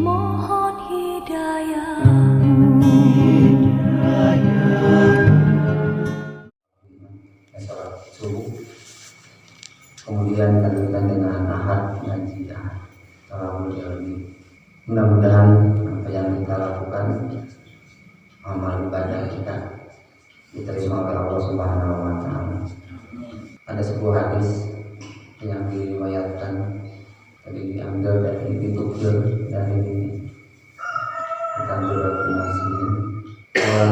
Mohon hidayah. Sholat subuh, kemudian dilanjutkan dengan ahad ngaji ahad. Mudah-mudahan apa yang kita lakukan, amal ibadah kita diterima oleh Allah Subhanahu wa Ta'ala. Ada sebuah hadis yang diriwayatkan, tadi diambil dari Bukhari dari kitab Al-Muslim.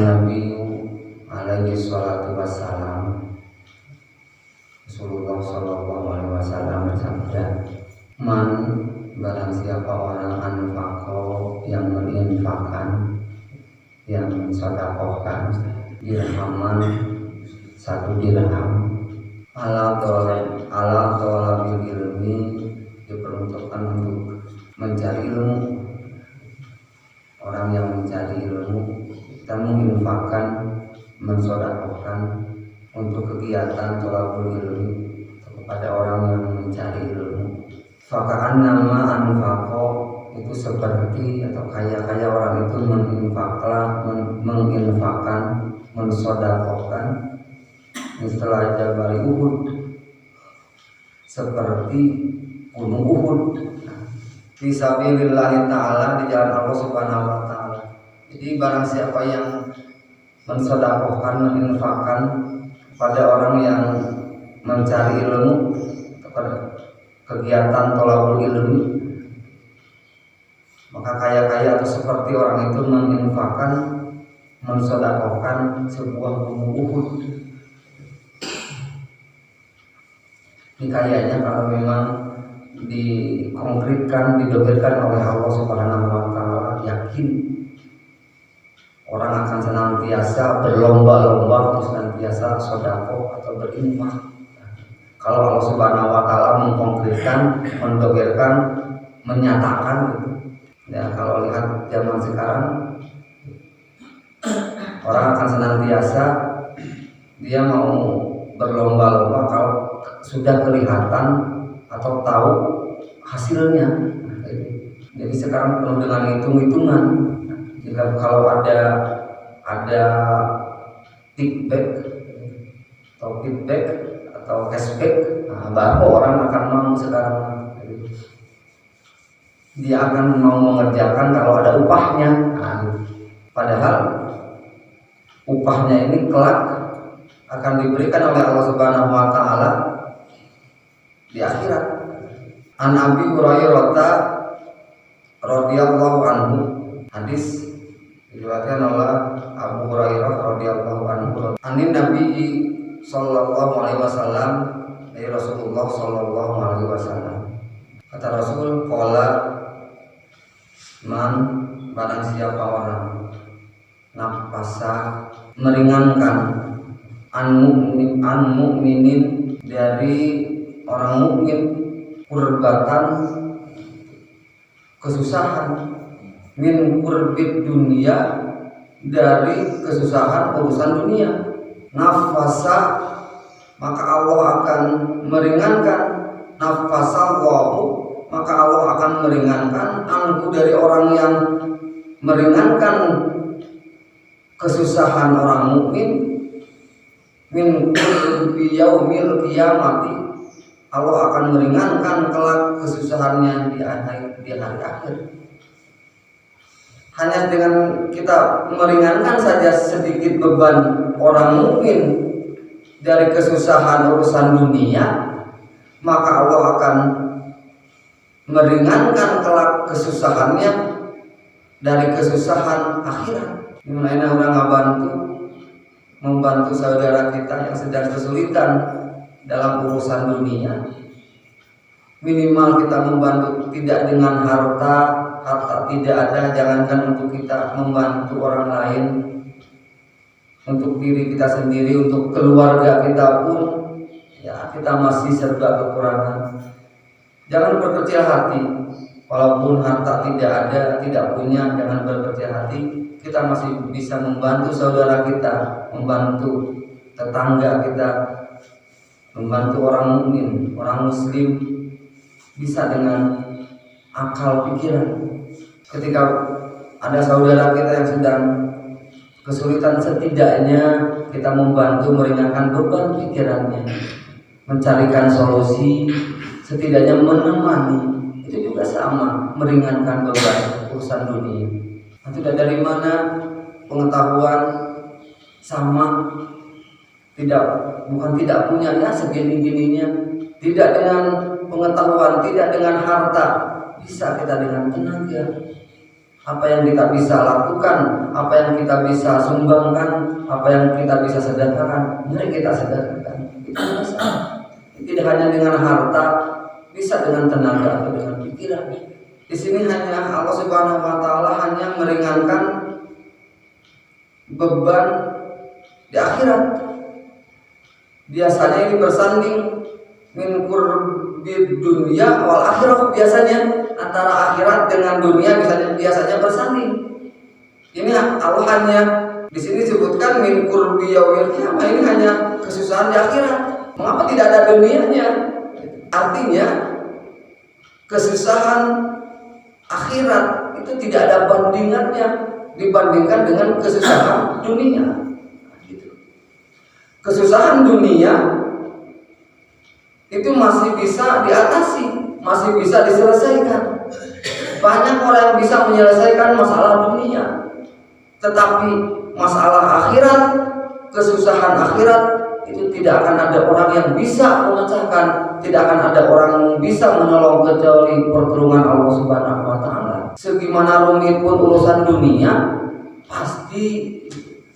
Nabi alaihi salatu wassalam, Rasulullah sallallahu alaihi wasallam bersabda, "Man, barang siapa orang anfaqo yang menginfakkan, yang sedekahkan dirhaman, satu dirham, ala thalabil ilmi, diperuntukkan untuk mencari ilmu." Orang yang mencari ilmu, kita menginfakkan, mensedekahkan untuk kegiatan thalabul ilmi kepada orang yang mencari ilmu. Fakaan nama anfaqo, itu seperti atau kaya orang itu menginfakkan, mensedekahkan setelah Jabal Uhud, seperti gunung Uhud, fisabilillah ta'ala, di jalan Allah Subhanahu wa Ta'ala. Jadi barang siapa yang mensedekahkan, menginfakkan pada orang yang mencari ilmu, kepada kegiatan thalabul ilmi, maka kaya atau seperti orang itu menginfakkan, mensedekahkan sebuah gunung Uhud. Ini kayaknya kalau memang dikonkretkan, didohirkan oleh Allah Subhanahu wa Ta'ala, yakin orang akan senantiasa berlomba-lomba untuk senantiasa sedekah atau berinfak. Kalau Allah Subhanahu wa Ta'ala mengkonkretkan, mendohirkan, menyatakan gitu. Ya, kalau lihat zaman sekarang, orang akan senantiasa dia mau berlomba-lomba kalau sudah kelihatan atau tahu hasilnya. Jadi sekarang penuh dengan hitung-hitungan. Jika kalau ada feedback atau cashback, baru orang akan mau sekarang. Dia akan mau mengerjakan kalau ada upahnya. Padahal upahnya ini kelak akan diberikan oleh Allah Subhanahu wa Ta'ala di akhirat. An Abi Hurairah radhiyallahu anhu, hadis diriwayatkan oleh Abu Hurairah radhiyallahu anhu, anin Nabi sallallahu alaihi wasallam, dari Rasulullah sallallahu alaihi wasallam. Kata Rasul, qala man, barang siapa orang nafasa, meringankan, an mukminin, dari orang mukmin, kurbatan, kesusahan, min kurbid dunia, dari kesusahan urusan dunia, nafasa, maka Allah akan meringankan, nafasallahu, maka Allah akan meringankan, anhu, dari orang yang meringankan kesusahan orang mukmin, min kulli yaumil qiyamati, Allah akan meringankan kelak kesusahannya di hari akhir. Hanya dengan kita meringankan saja sedikit beban orang mukmin dari kesusahan urusan dunia, maka Allah akan meringankan kelak kesusahannya dari kesusahan akhirat. Dimana orang membantu saudara kita yang sedang kesulitan dalam urusan dunia, minimal kita membantu tidak dengan harta tidak ada, jangankan untuk kita membantu orang lain, untuk diri kita sendiri, untuk keluarga kita pun ya kita masih serba kekurangan. Jangan berkecil hati, walaupun harta tidak ada, tidak punya, jangan berkecil hati. Kita masih bisa membantu saudara kita, membantu tetangga kita, membantu orang mukmin, orang muslim, bisa dengan akal pikiran. ketika ada saudara kita yang sedang kesulitan, setidaknya kita membantu meringankan beban pikirannya, mencarikan solusi, setidaknya menemani. Itu juga sama, meringankan beban urusan dunia. Itu dari mana pengetahuan sama, bukan tidak punya ya segini-gininya, tidak dengan pengetahuan, tidak dengan harta, bisa kita dengan tenaga. Apa yang kita bisa lakukan, apa yang kita bisa sumbangkan, apa yang kita bisa sedekahkan, mari kita sedekahkan. Itu bisa. Tidak hanya dengan harta, bisa dengan tenaga atau dengan pikiran. Di sini hanya Allah Subhanahu wa taala hanya meringankan beban di akhirat. Biasanya ini bersanding min qurbid dunya wal akhirah, biasanya antara akhirat dengan dunia biasanya bersanding. Ini Allah hanya di sini disebutkan min qurbi yaumil qiyamah, ini hanya kesusahan di akhirat. Mengapa tidak ada dunianya? Artinya kesusahan akhirat itu tidak ada bandingannya dibandingkan dengan kesusahan dunia. Kesusahan dunia itu masih bisa diatasi, masih bisa diselesaikan. Banyak orang yang bisa menyelesaikan masalah dunia, tetapi masalah akhirat, kesusahan akhirat itu tidak akan ada orang yang bisa memecahkan, tidak akan ada orang yang bisa menolong kecuali pertolongan Allah Subhanahu wa taala. Segimana rumit pun urusan dunia, pasti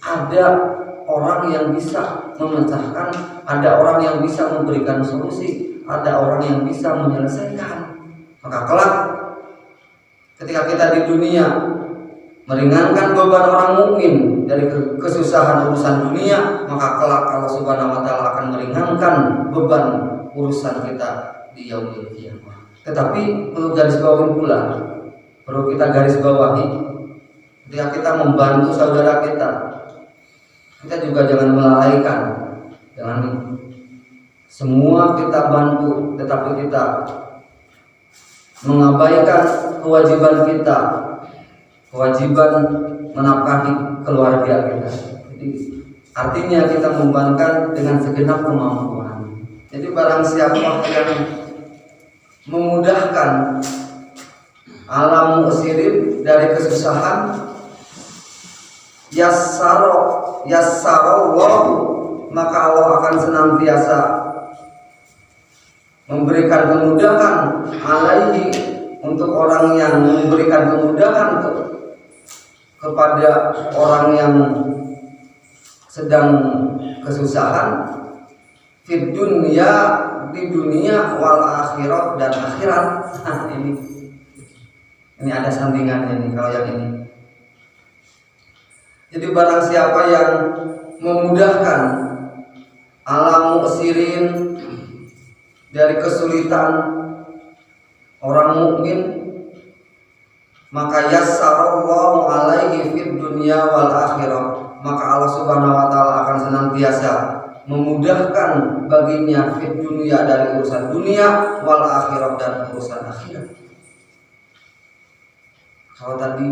ada orang yang bisa memecahkan, ada orang yang bisa memberikan solusi, ada orang yang bisa menyelesaikan. Maka kelak ketika kita di dunia meringankan beban orang mukmin dari kesusahan urusan dunia, maka kelak Allah Subhanahu wa taala akan meringankan beban urusan kita di yaumil qiyamah. Tetapi perlu garis bawahi pula, perlu kita garis bawahi, ketika kita membantu saudara kita juga jangan melalaikan, jangan semua kita bantu tetapi kita mengabaikan kewajiban kita, kewajiban menafkahi keluarga kita. Jadi artinya kita membantu dengan segenap kemampuan. Jadi barang siapa yang memudahkan alam mu'sirin dari kesusahan, yassarallahu, maka Allah akan senantiasa memberikan kemudahan alaihi, untuk orang yang memberikan kemudahan kepada orang yang sedang kesusahan, fid dunya, di dunia, wal akhirat, dan akhirat. Nah, ini ada sandingannya nih kalau yang ini. Jadi barang siapa yang memudahkan alam mu'sirin dari kesulitan orang mukmin, maka yassarallahu alaihi fid dunya wal akhirah, maka Allah Subhanahu wa taala akan senantiasa memudahkan baginya fid dunya, dari urusan dunia, wal akhirah, dan urusan akhirat. Kalau tadi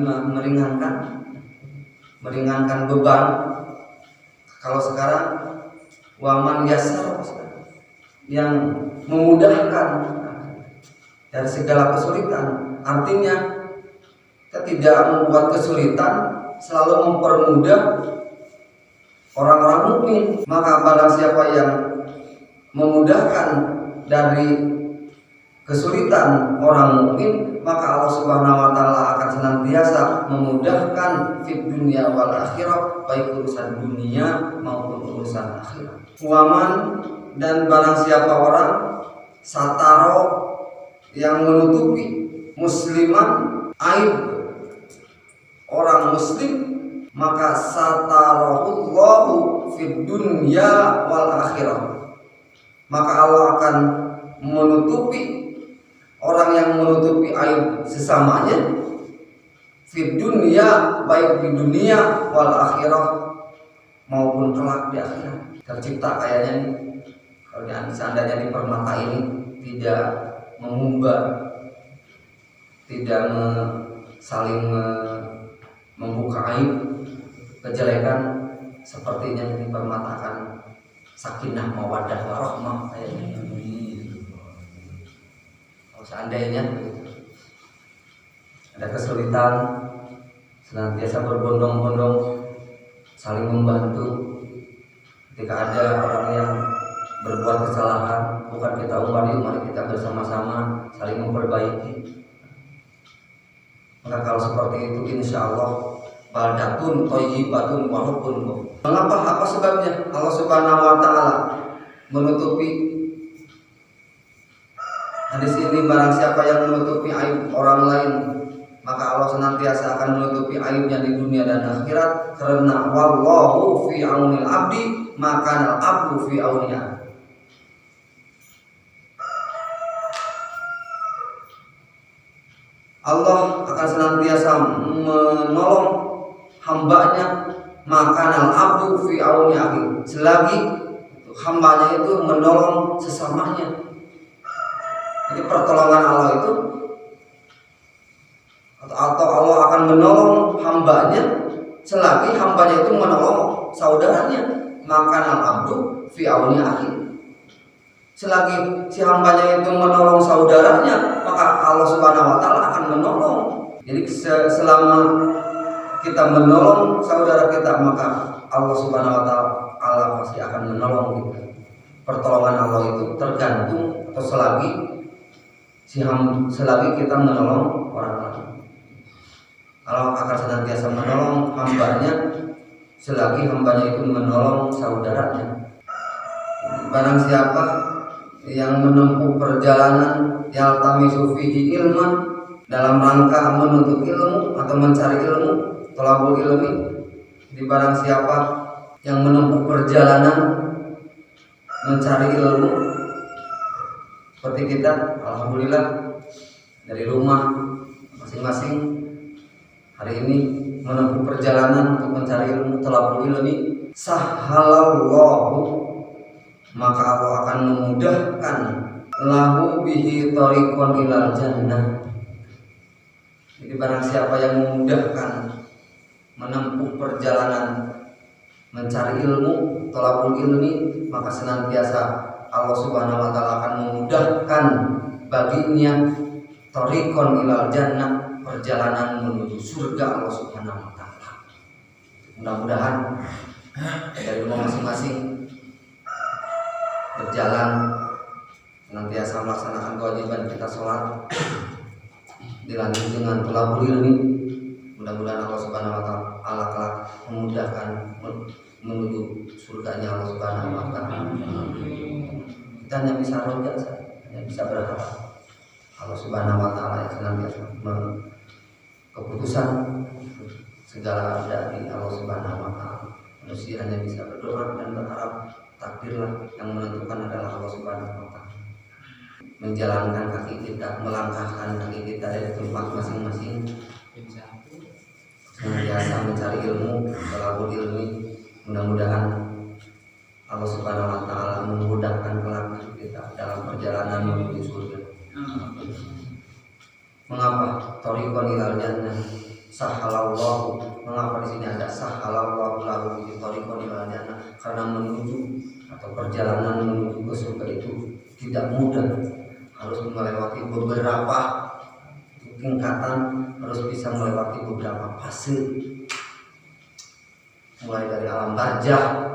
meringankan beban, kalau sekarang waman yassar, yang memudahkan dari segala kesulitan. Artinya kita tidak membuat kesulitan, selalu mempermudah orang-orang mukmin. Maka barang siapa yang memudahkan dari kesulitan orang mukmin, maka Allah Subhanahu wa taala akan senantiasa memudahkan fid dunya wal akhirah, baik urusan dunia maupun urusan akhirat. Waman, dan barang siapa orang sataro, yang menutupi musliman, aib orang muslim, maka satarahullahu fid dunya wal akhirah, maka Allah akan menutupi orang yang menutupi aib sesamanya, fid dunya, baik di dunia, wal akhirah, maupun kelak di akhirat. Tercipta kayaknya nih, kalau seandainya di permata ini tidak mengumbar, tidak saling membuka aib, kejelekan, sepertinya dipermatakan sakinah mawaddah warahmah. Kalau seandainya ada kesulitan, senantiasa berbondong-bondong saling membantu. Ketika ada orang yang berbuat kesalahan, bukan kita umari, mari kita bersama-sama saling memperbaiki. Maka kalau seperti itu, insya Allah baldatun thayyibatun wa hubbun. Mengapa? Apa sebabnya? Allah Subhanahu wa taala menutupi hadis ini, barang siapa yang menutupi aib orang lain, maka Allah senantiasa akan menutupi aibnya di dunia dan akhirat. Karena wallahu fi aunil abdi maka al abdu fi aunihi. Allah akan senantiasa menolong hambanya, maka al abdu fi aunihi, selagi hambanya itu menolong sesamanya. Jadi pertolongan Allah itu, atau Allah akan menolong hambanya selagi hambanya itu menolong saudaranya, maka al abdu fi aunihi. Selagi si hambanya itu menolong saudaranya, maka Allah Subhanahu wa taala akan menolong. Jadi selama kita menolong saudara kita, maka Allah Subhanahu wa taala pasti akan menolong kita. Pertolongan Allah itu tergantung atau selagi kita menolong orang lain. Allah akan senantiasa menolong hambanya selagi hambanya itu menolong saudaranya. Barang siapa yang menempuh perjalanan yaltamisu fihi ilman, dalam rangka menuntut ilmu atau mencari ilmu, thalabul ilmi. Di barang siapa yang menempuh perjalanan mencari ilmu, seperti kita, alhamdulillah dari rumah masing-masing hari ini menempuh perjalanan untuk mencari ilmu, thalabul ilmi, sahhalallahu, maka Allah akan memudahkan lahu bihi thariqan ilal jannah. Jadi barang siapa yang memudahkan menempuh perjalanan mencari ilmu, thalabul ilmi, maka senantiasa Allah Subhanahu wa taala akan memudahkan baginya thariqan ilal jannah, perjalanan menuju surga Allah Subhanahu wa taala. Mudah-mudahan dari rumah masing-masing berjalan senantiasa melaksanakan kewajiban kita sholat, dilanjut dengan thalabul ilmi. Mudah-mudahan Allah Subhanahu wa taala kelak memudahkan menuju surganya Allah Subhanahu wa taala. Kita hanya bisa roja saja, hanya bisa berharap Allah Subhanahu wa taala yang senantiasa keputusan segala ada di Allah Subhanahu wa taala. Manusia hanya bisa berdoa dan berharap, takdirlah yang menentukan adalah Allah Subhanahu wa taala. Menjalankan kaki kita, melangkahkan kaki kita dari tempat masing-masing, senantiasa mencari ilmu, thalabul ilmi. Mudah-mudahan Allah Subhanahu wa taala memudahkan kelak kita dalam perjalanan menuju surga. Mengapa thariqan ilal jannah? Sahhalallahu, mengapa di sini ada sahhalallahu lahu bi thariqan ilal jannah? Karena menuju atau perjalanan menuju ke surga itu tidak mudah, harus melewati beberapa tingkatan, harus bisa melewati beberapa fase, mulai dari alam barzah,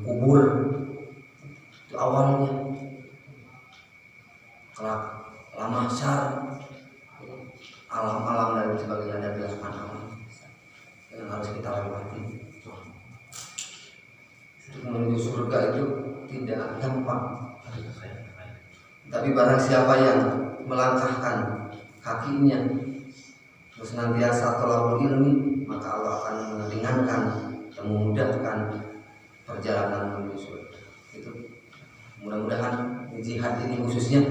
kubur itu awalnya, kelak alam mahsyar, alam-alam dan sebagainya, ada 8 alam yang harus kita lewati. Menuju surga itu tidak gampang, tapi barang siapa yang melangkahkan kakinya terus senantiasa thalabul ilmi, maka Allah akan meringankan dan memudahkan perjalanan menuju surga. Itu mudah-mudahan jihad ini khususnya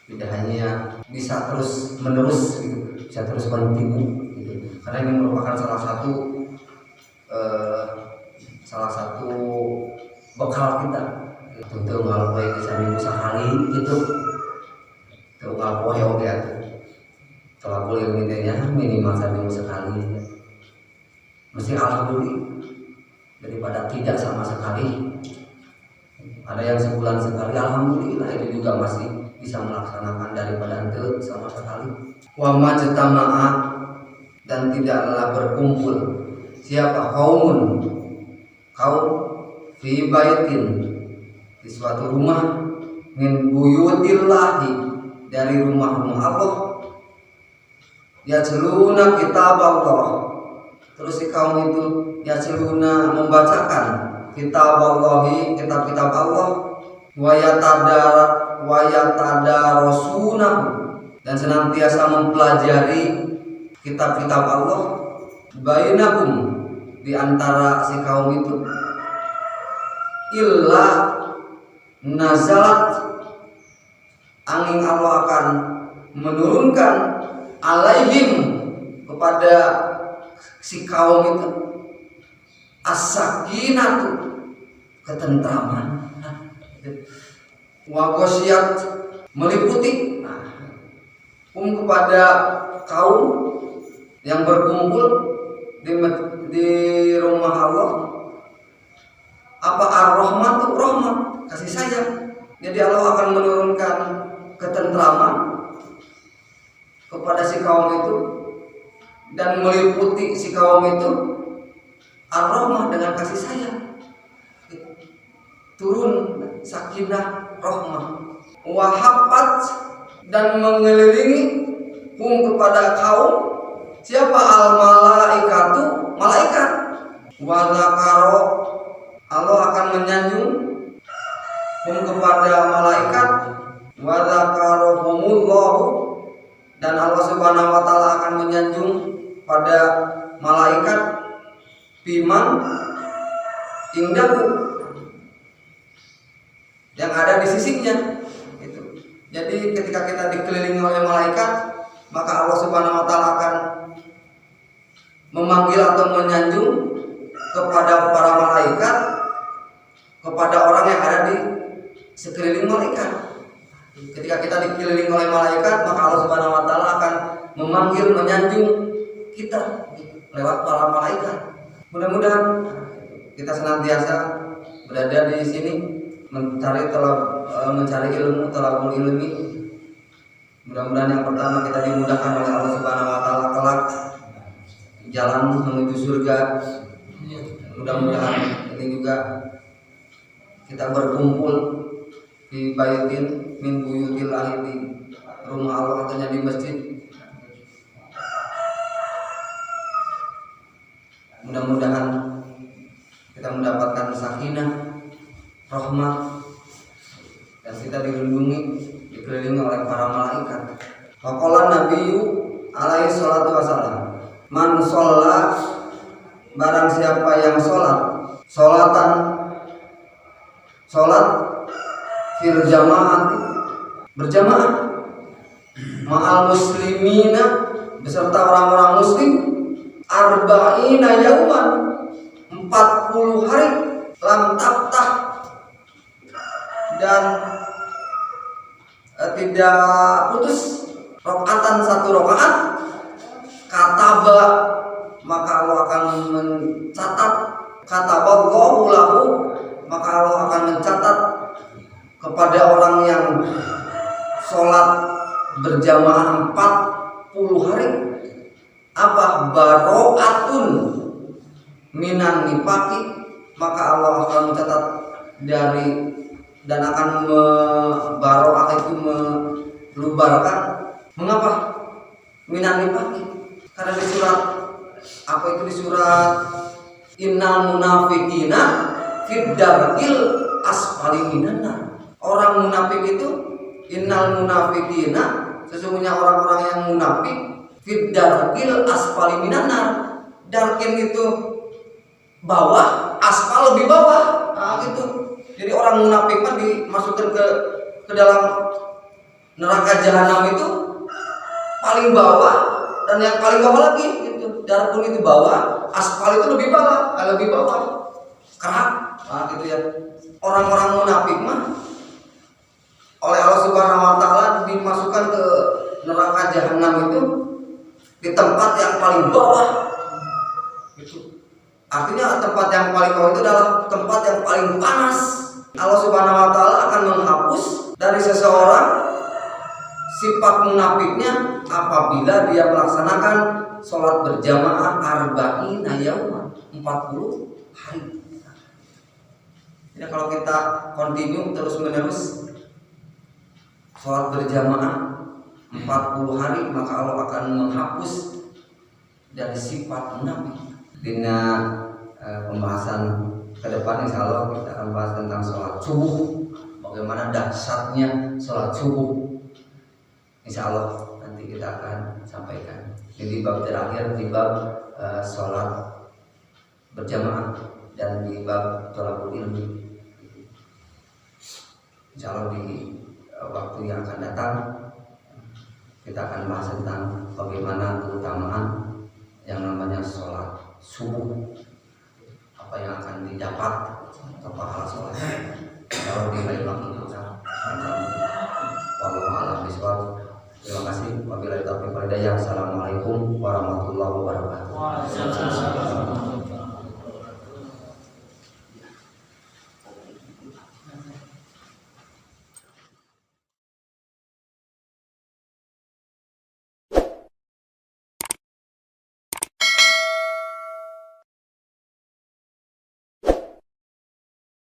tidak hanya bisa terus menerus gitu, bisa terus kontinu gitu. Karena ini merupakan salah satu bekal kita untuk ngalapoy bisa minggu sehari gitu, untuk ngalapoy oke, thalabul tolabul ilmi teh minimal seminggu sekali. Mesti alhamdulillah daripada tidak sama sekali. Ada yang sebulan sekali, alhamdulillah itu juga masih bisa melaksanakan daripada itu sama sekali. Wa majtama'a, dan tidaklah berkumpul siapa kaum fi baitin, di suatu rumah, min buyutillahi, dari rumah-rumah Allah, yatluna kitab Allah, terus si kaum itu yatluna membacakan kitab Allahi, kitab-kitab Allah, wa yatadarasunahu, dan senantiasa mempelajari kitab-kitab Allah, bainakum, di antara si kaum itu, illa nazalat, angin Allah akan menurunkan alaihim, kepada si kaum itu, as-sakinatu, ketentraman, wa ghasyiyat, meliputi, kepada kaum yang berkumpul di rumah Allah, apa ar-rahmatu, rahmat, kasih sayang. Jadi Allah akan menurunkan ketentraman kepada si kaum itu, dan meliputi si kaum itu ar-rahmah, dengan kasih sayang. Turun sakinah, rahmah, wahabat, dan mengelilingi kepada kaum siapa, al-malaikatu, malaikat, walakaro, Allah akan menyanjung kepada malaikat, walakarohumullahu, dan Allah Subhanahu wa taala akan menyanjung pada malaikat, biman indahu, yang ada di sisinya. Jadi ketika kita dikelilingi oleh malaikat, maka Allah Subhanahu wa taala akan memanggil atau menyanjung kepada para malaikat, kepada orang yang ada di sekeliling malaikat. Ketika kita dikelilingi oleh malaikat, maka Allah Subhanahu wa taala akan memanggil, menyanjung kita lewat para malaikat. Mudah-mudahan kita senantiasa berada di sini mencari ilmu, talabul ilmi. Mudah-mudahan yang pertama kita dimudahkan oleh Allah Subhanahu wa taala kelak jalan menuju surga. Mudah-mudahan ini juga kita berkumpul di baitin min buyutillahi, di rumah Allah, katanya di masjid. Mudah-mudahan kita mendapatkan sakinah, rahmat, dan kita dilindungi, dikelilingi oleh para malaikat. Faqala Nabiyyu alaihi salatu wasallam, man sholla, barang siapa yang sholat fil jamaah, berjamaah, ma'al muslimina, beserta orang-orang muslim, arba'ina yauman, 40 hari, lam taftah, dan tidak putus, rakaatan, satu rakaat, kataba, maka Allah akan mencatat, kataballahu lahu, maka Allah akan mencatat kepada orang yang sholat berjamaah 40 hari, apa, baro'atun minan nifaqi, maka Allah akan mencatat dari, dan akan baro'ah itu melubarkan. Mengapa minan nifaqi? Karena di surat apa itu, di surat innal munafiqina fid darqil asfali minan nar. Orang munafik itu, innal munafiqina, sesungguhnya orang-orang yang munafik, fid darqil asfali minan nar. Darqin itu bawah, asfal lebih bawah. Nah, gitu. Jadi orang munafik mah dimasukkan ke dalam neraka jahanam itu paling bawah, dan yang paling bawah lagi gitu. Darqun itu bawah, asfal itu lebih bawah, kerak. Nah, gitu ya. Orang-orang munafik mah oleh Allah Subhanahu wa taala dimasukkan ke neraka jahanam itu di tempat yang paling bawah. Itu artinya tempat yang paling bawah itu adalah tempat yang paling panas. Allah Subhanahu wa taala akan menghapus dari seseorang sifat munafiknya apabila dia melaksanakan sholat berjamaah arba'ina yauman, 40 hari. Jadi kalau kita continue terus menerus sholat berjamaah 40 hari, maka Allah akan menghapus dari sifat munafik. Dina pembahasan ke depan insya Allah kita akan bahas tentang sholat subuh, bagaimana dahsyatnya sholat subuh. Insya Allah nanti kita akan sampaikan. Jadi bab terakhir di bab sholat berjamaah dan di bab thalabul ilmi. Insya Allah di waktu yang akan datang kita akan bahas tentang bagaimana keutamaan yang namanya sholat subuh, apa yang akan didapat